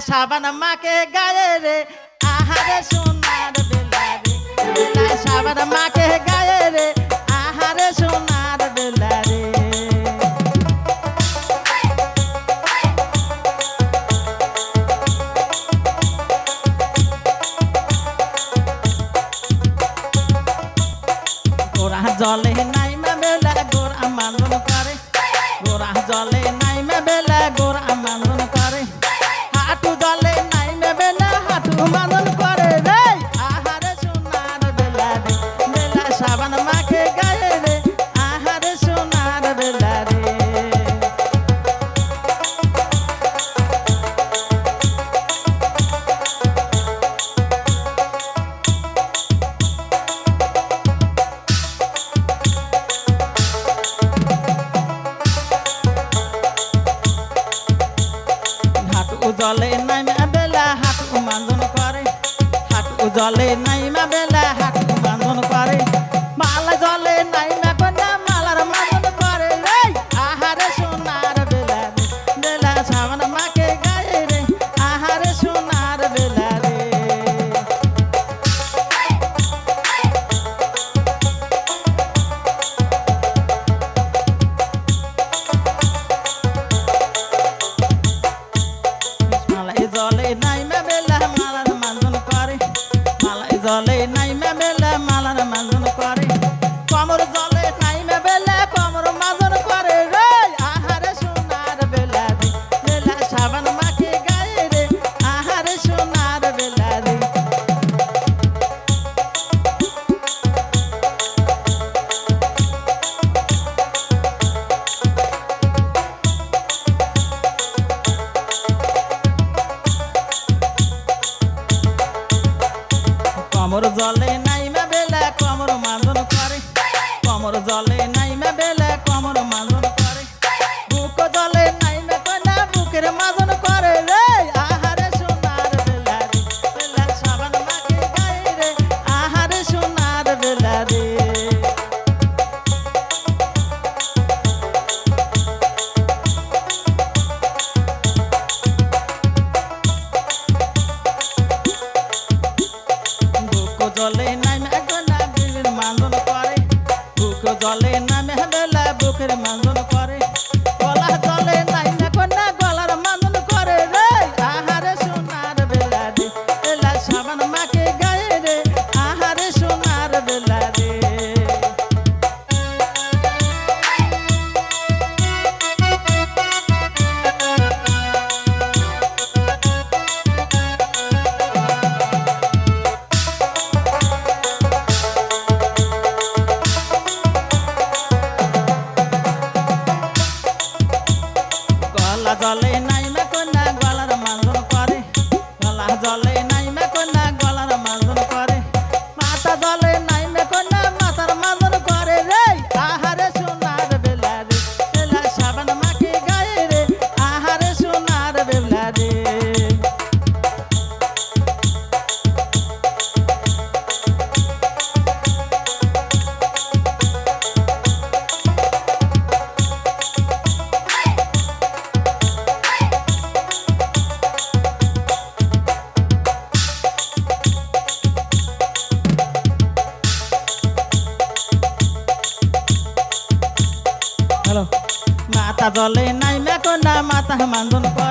সাবান মাকে গায়ে রে আহারে সোনার বেলা রে বেলা সাবান মাকে গায়ে রে আহারে সোনার বেলা রে গোরা জলে নাইমা বেলা গোরা মানন করে গোরা জলে নাইমা বেলা গোরা মানন করে হাঁটু জলে নাইমা বেলা হাঁটু মানন করে রে আহারে সোনার বেলা রে বেলা সাবান মাখে গায়ে রে আহারে সোনার বেলা রে জলে নাইমা বেলা হাঁটু মানন করে হাঁটু জলে নাইমা বেলা হাঁটু মানন করে মালা জলে নাইমা কন্যা মালার মানন করে রে আহারে সোনার বেলা রে বেলা সাবান মাকে গায়ে রে আহারে সোনার বেলা রে জলে নাইমা বেলা মালার মানন করে মালাই জলে নাইমা বেলা মালার মানন করে কমর জলে নাইমা বেলা কমর মাজন করে রে আহারে সোনার বেলা রে বেলা সাবান মাখে গায়ে রে আহারে সোনার বেলা রে কমর জলে নাইমা বেলা কমর মানন করে কমর জলে নাইমা বেলা কমর মানন করে বুক জলে নাইমা কন্যা বুকের মাজন করে রে আহারে সোনার বেলা রে বেলা সাবান মাকে গায়ে রে আহারে সোনার বেলা রে জলে নাইমা কন্যা বুকের মানন করে বুক জলে নাইমা বেলা বুকের মানন করে গলা জলে নাইমা কন্যা গলার মানন করে রে আহারে সোনার বেলা রে বেলা সাবান মাকে গায়ে রে আহারে সোনার বেলা রে গলা জলে নাইমা কন্যা গলার মানন করে গলা জলে নাইমা কন্যা গলার মানন করে মাথা জলে নাইমা কন্যা মাথার মানন করে রে আহারে সোনার বেলা রে বেলা সাবান মাকে গায়ে রে আহারে সোনার বেলা রে হ্যালো মাথা জলে নাইমা কন্যা মাথা মানন করে